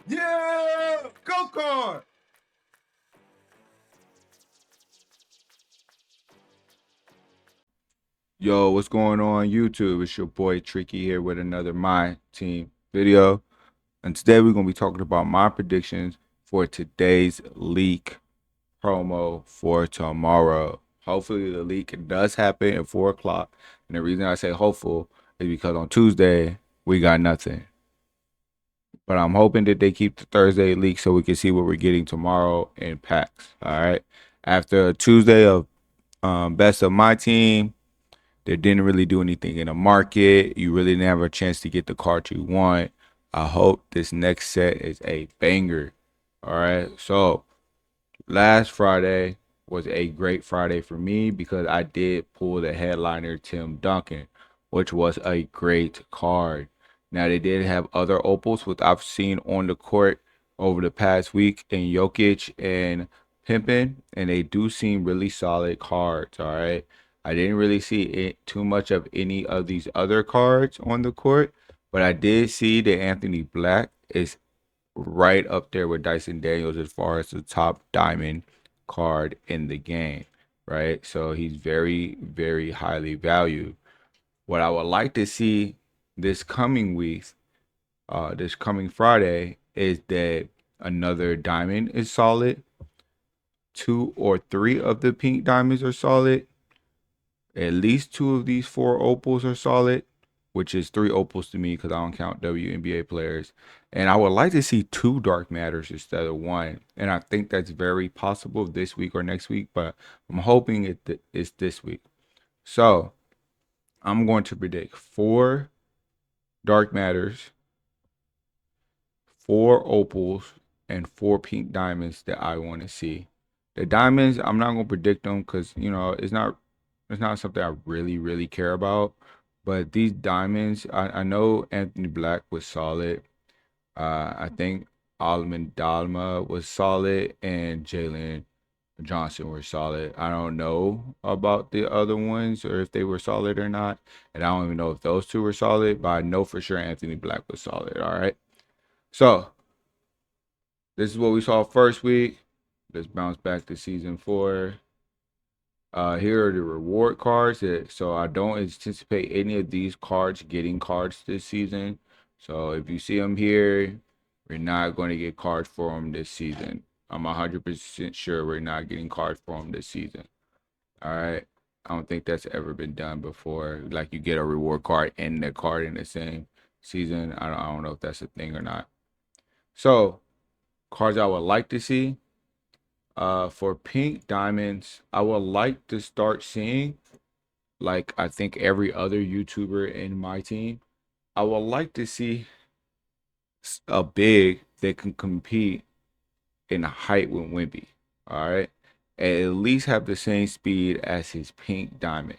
Yeah! Go card! Yo, what's going on YouTube? It's your boy Tricky here with another My Team video. And today we're going to be talking about my predictions for today's leak promo for tomorrow. Hopefully the leak does happen at 4 o'clock. And the reason I say hopeful is because on Tuesday we got nothing. But I'm hoping that they keep the Thursday leak so we can see what we're getting tomorrow in packs. All right. After Tuesday of best of my team, they didn't really do anything in the market. You really didn't have a chance to get the card you want. I hope this next set is a banger. All right. So last Friday was a great Friday for me because I did pull the headliner Tim Duncan, which was a great card. Now they did have other opals, which I've seen on the court over the past week in Jokic and Pimpin, and they do seem really solid cards. All right. I didn't really see it too much of any of these other cards on the court, but I did see that Anthony Black is right up there with Dyson Daniels as far as the top diamond card in the game, right? So he's very, very highly valued. What I would like to see this coming week, this coming Friday, is that another diamond is solid. 2 or 3 of the pink diamonds are solid. At least 2 of these 4 opals are solid, which is 3 opals to me because I don't count WNBA players. And I would like to see 2 dark matters instead of 1. And I think that's very possible this week or next week, but I'm hoping it's this week. So I'm going to predict 4 dark matters, 4 opals, and 4 pink diamonds that I want to see. The diamonds, I'm not going to predict them because, it's not something I really, really care about. But these diamonds, I know Anthony Black was solid. I think Alman Dalma was solid and Jalen Johnson were solid. I don't know about the other ones or if they were solid or not. And I don't even know if those 2 were solid, but I know for sure Anthony Black was solid. All right. So this is what we saw first week. Let's bounce back to season 4. Here are the reward cards. So I don't anticipate any of these cards getting cards this season. So if you see them here, we're not going to get cards for them this season. I'm 100% sure we're not getting cards for them this season. All right. I don't think that's ever been done before. Like you get a reward card and the card in the same season. I don't know if that's a thing or not. So cards I would like to see. For pink diamonds, I would like to start seeing, like I think every other YouTuber in my team, I would like to see a big that can compete in height with Wimpy. All right. And at least have the same speed as his pink diamond.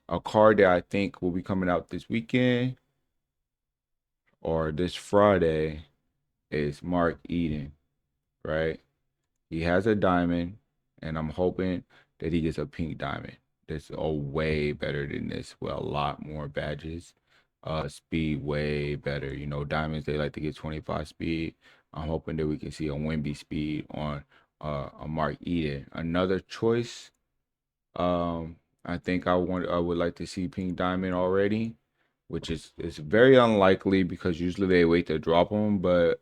A card that I think will be coming out this weekend or this Friday is Mark Eden, right? He has a diamond, and I'm hoping that he gets a pink diamond. That's a way better than this with a lot more badges. Speed way better. Diamonds they like to get 25 speed. I'm hoping that we can see a Wimby speed on a Mark Eden. Another choice. I think I would like to see pink diamond already, which is it's very unlikely because usually they wait to drop them, but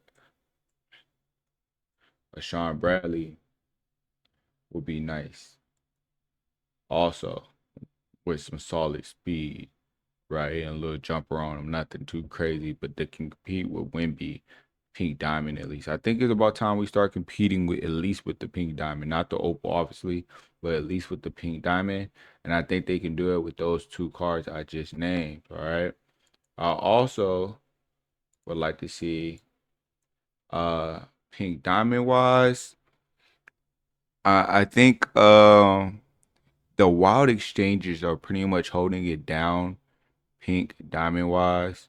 a Sean Bradley would be nice. Also, with some solid speed, right? And a little jumper on them, nothing too crazy, but they can compete with Wimby, Pink Diamond at least. I think it's about time we start competing with at least with the Pink Diamond, not the Opal, obviously, but at least with the Pink Diamond. And I think they can do it with those 2 cards I just named. All right. I also would like to see Pink Diamond wise. I think the wild exchanges are pretty much holding it down pink diamond wise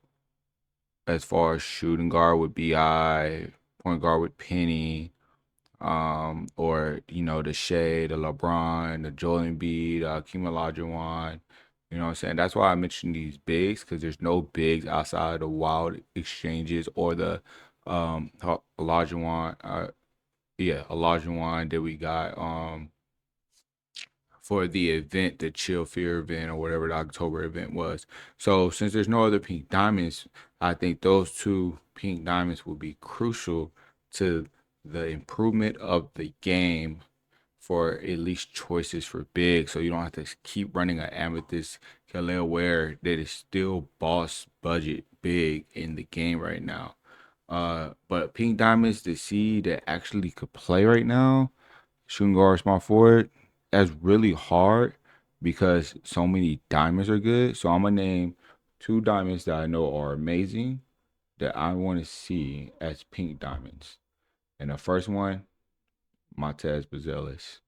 as far as shooting guard with BI, point guard with Penny, or the Shea, the LeBron, the Joel Embiid, Hakeem Olajuwon. You know what I'm saying? That's why I mentioned these bigs because there's no bigs outside of the wild exchanges or the Olajuwon, yeah, Olajuwon that we got for the event, the Chill Fear event or whatever the October event was. So since there's no other pink diamonds, I think those two pink diamonds will be crucial to the improvement of the game for at least choices for big, so you don't have to keep running an Amethyst Khalil Ware that is still boss budget big in the game right now. But pink diamonds to see that actually could play right now, shooting guard, small forward, that's really hard because so many diamonds are good. So I'm gonna name two diamonds that I know are amazing that I want to see as pink diamonds. And the first one, Montez Bazelis,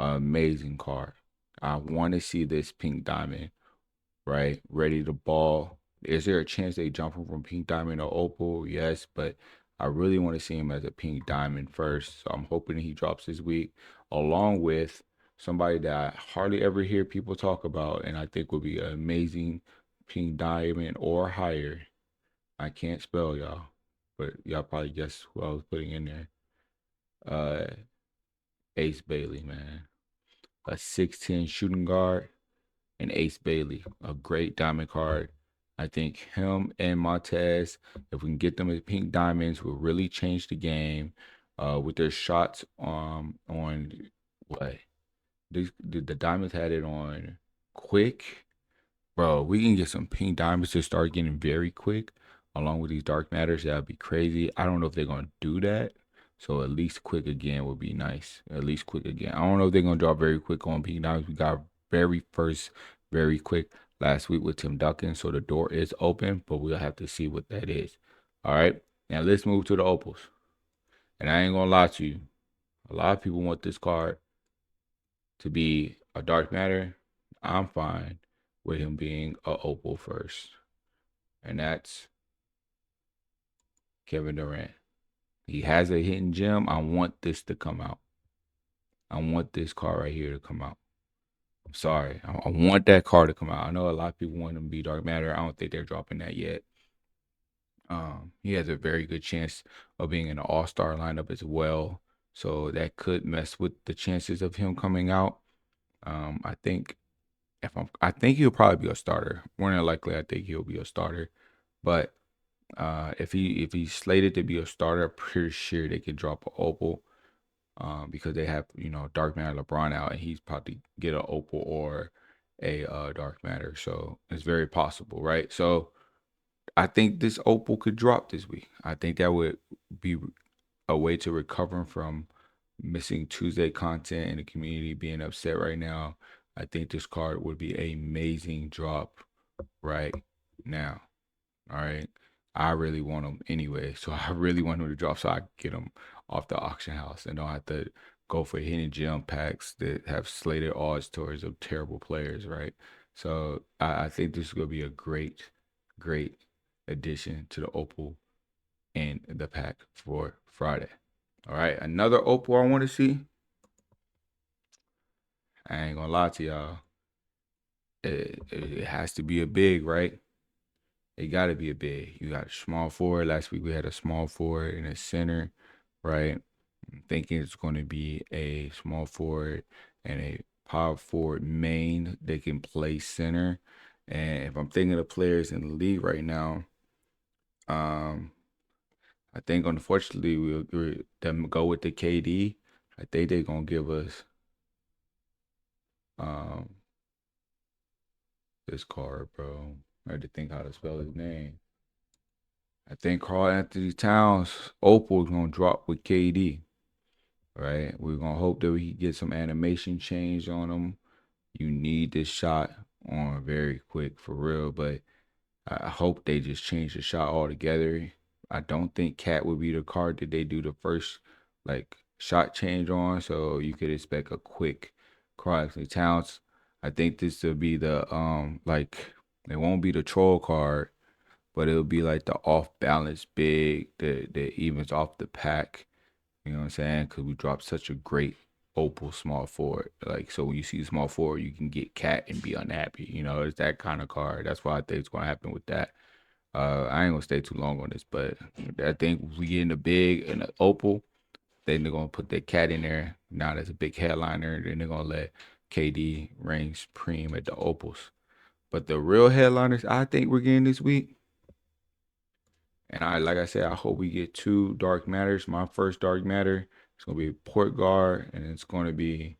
amazing card. I want to see this pink diamond, right? Ready to ball. Is there a chance they jump him from pink diamond or opal? Yes, but I really want to see him as a pink diamond first. So I'm hoping he drops this week, along with somebody that I hardly ever hear people talk about, and I think would be an amazing pink diamond or higher. I can't spell y'all, but y'all probably guess who I was putting in there. Uh, Ace Bailey, man, a 6'10" shooting guard, and Ace Bailey, a great diamond card. I think him and Montez, if we can get them as pink diamonds, will really change the game. With their shots on what the diamonds had it on quick. Bro, we can get some pink diamonds to start getting very quick, along with these dark matters. That'd be crazy. I don't know if they're gonna do that. So at least quick again would be nice. At least quick again. I don't know if they're gonna drop very quick on pink diamonds. We got very first, very quick last week with Tim Duncan. So the door is open, but we'll have to see what that is. All right. Now let's move to the opals. And I ain't gonna lie to you. A lot of people want this card to be a dark matter. I'm fine with him being a opal first. And that's Kevin Durant. He has a hidden gem. I want this to come out. I want this card right here to come out. I'm sorry. I want that card to come out. I know a lot of people want him to be dark matter. I don't think they're dropping that yet. He has a very good chance of being in an all-star lineup as well. So that could mess with the chances of him coming out. I think I think he'll probably be a starter. More than likely, I think he'll be a starter. But if he's slated to be a starter, I'm pretty sure they could drop an opal. Because they have dark matter LeBron out, and he's probably get an opal or a dark matter. So it's very possible, right? So I think this opal could drop this week. I think that would be a way to recover from missing Tuesday content and the community being upset right now. I think this card would be an amazing drop right now. All right. I really want him anyway. So I really want him to drop so I can get him off the auction house and don't have to go for hidden gem packs that have slated odds towards of terrible players, right? So I think this is gonna be a great, great addition to the Opal and the pack for Friday. All right, another Opal I want to see. I ain't gonna lie to y'all. It has to be a big, right? It got to be a big. You got a small forward. Last week we had a small forward and a center, right? I'm thinking it's going to be a small forward and a power forward main that can play center. And if I'm thinking of players in the league right now, um, I think unfortunately we'll them go with the KD. I think they're gonna give us um this card, bro. I had to think how to spell his name. I think Carl Anthony Towns Opal is gonna drop with KD. Right? We're gonna hope that we get some animation change on him. You need this shot on very quick for real, but I hope they just change the shot altogether. I don't think Cat would be the card that they do the first like shot change on, so you could expect a quick Carl Anthony Towns. I think this will be the like it won't be the troll card, but it'll be like the off balance big that evens off the pack. You know what I'm saying? Because we dropped such a great opal small forward. Like, so when you see small forward, you can get cat and be unhappy. It's that kind of card. That's why I think it's going to happen with that. I ain't gonna stay too long on this, but I think we get in the big and the opal. Then they're gonna put that cat in there. Now that's a big headliner. Then they're gonna let KD reign supreme at the opals. But the real headliners, I think we're getting this week. And like I said, I hope we get two dark matters. My first dark matter is gonna be Port Guard, and it's gonna be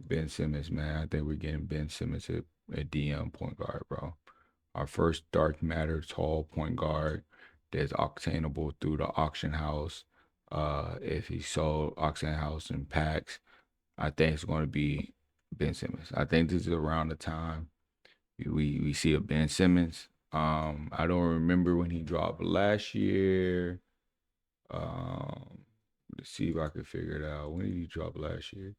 Ben Simmons, man. I think we're getting Ben Simmons at DM point guard, bro. Our first dark matter tall point guard that's obtainable through the auction house. If he sold auction house in packs, I think it's going to be Ben Simmons. I think this is around the time we see a Ben Simmons. I don't remember when he dropped last year. Um, let's see if I can figure it out. When did he drop last year?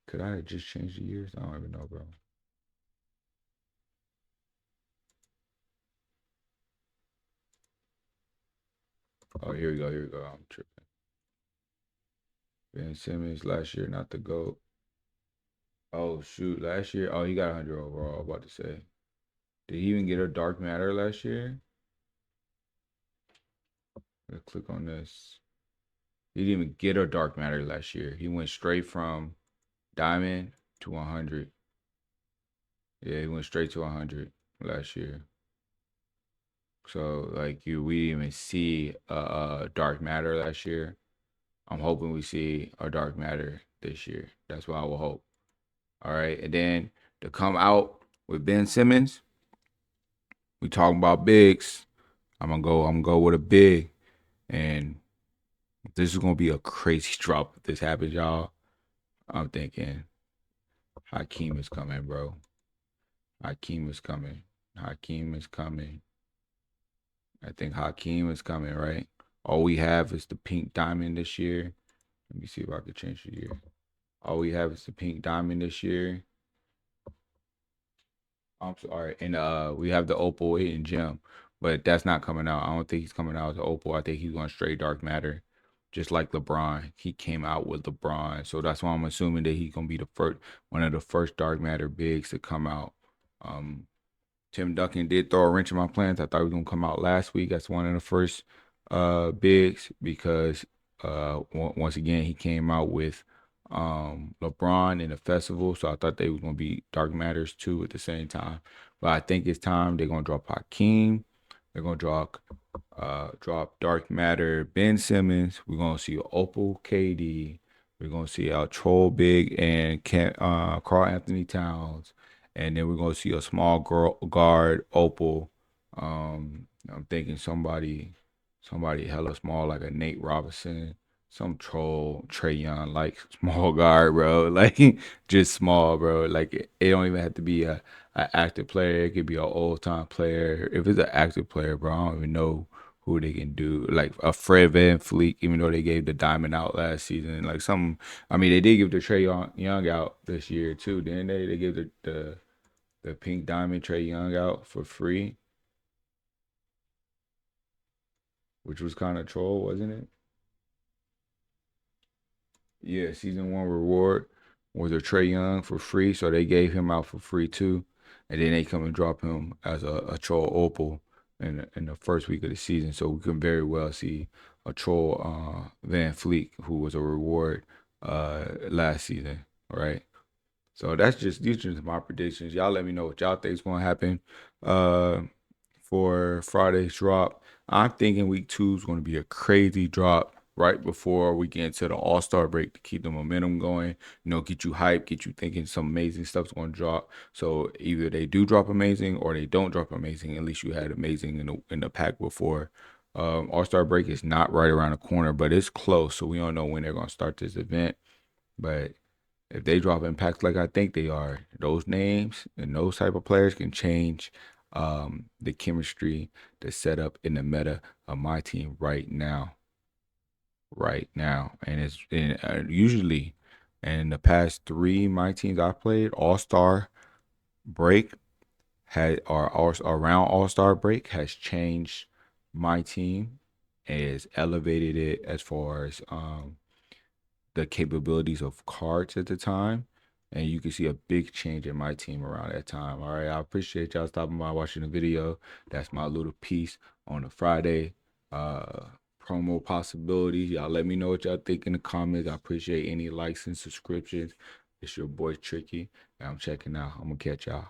Could I have just changed the years? I don't even know, bro. Oh, here we go. Here we go. I'm tripping. Ben Simmons last year, not the GOAT. Oh, shoot. Last year, oh, he got 100 overall. I'm about to say. Did he even get a dark matter last year? Let's click on this. He didn't even get a dark matter last year. He went straight from diamond to 100. Yeah, he went straight to 100 last year. So, like, we didn't even see a dark matter last year. I'm hoping we see a dark matter this year. That's what I will hope. All right. And then to come out with Ben Simmons, we talking about bigs. I'm gonna go with a big. And this is gonna be a crazy drop if this happens, y'all. I'm thinking Hakeem is coming, bro. Hakeem is coming. Hakeem is coming. I think Hakeem is coming, right? All we have is the pink diamond this year. Let me see if I can change the year. All we have is the pink diamond this year. I'm sorry, and we have the opal hidden gem, but that's not coming out. I don't think he's coming out as opal. I think he's going straight dark matter, just like LeBron. He came out with LeBron, so that's why I'm assuming that he's gonna be the first, one of the first dark matter bigs to come out. Um, Tim Duncan did throw a wrench in my plans. I thought he was gonna come out last week. That's one of the first bigs because once again he came out with LeBron in the festival. So I thought they was gonna be Dark Matters too at the same time. But I think it's time they're gonna drop Hakeem. They're gonna drop Dark Matter Ben Simmons. We're gonna see Opal KD. We're gonna see our Troll Big and Carl Anthony Towns, and then we're gonna see a small girl guard Opal. I'm thinking somebody hella small like a Nate Robinson, some troll Trey Young like small guard, bro. Like just small, bro. Like it don't even have to be a active player. It could be an old time player. If it's an active player, bro, I don't even know who they can do. Like a Fred Van Fleet, even though they gave the diamond out last season. Like some, I mean, they did give the Trey Young out this year too, didn't they? They gave the pink diamond Trey Young out for free, which was kind of troll, wasn't it? Yeah, season one reward was a Trey Young for free, so they gave him out for free too, and then they come and drop him as a troll opal in the first week of the season. So we can very well see a troll Van Fleet who was a reward last season, right? So that's just these are just my predictions. Y'all let me know what y'all think is gonna happen uh for Friday's drop. I'm thinking week two is gonna be a crazy drop right before we get into the All-Star break to keep the momentum going, get you hyped, get you thinking some amazing stuff's gonna drop. So either they do drop amazing or they don't drop amazing. At least you had amazing in the pack before. All-Star break is not right around the corner, but it's close. So we don't know when they're gonna start this event. But if they drop impacts like I think they are, those names and those type of players can change the chemistry, the setup, in the meta of my team right now. Right now. And usually in the past three my teams I played, All Star break had or around All Star break has changed my team has elevated it as far as the capabilities of cards at the time. And you can see a big change in my team around that time. All right. I appreciate y'all stopping by watching the video. That's my little piece on a Friday. Promo possibilities. Y'all let me know what y'all think in the comments. I appreciate any likes and subscriptions. It's your boy Tricky, and I'm checking out. I'm gonna catch y'all.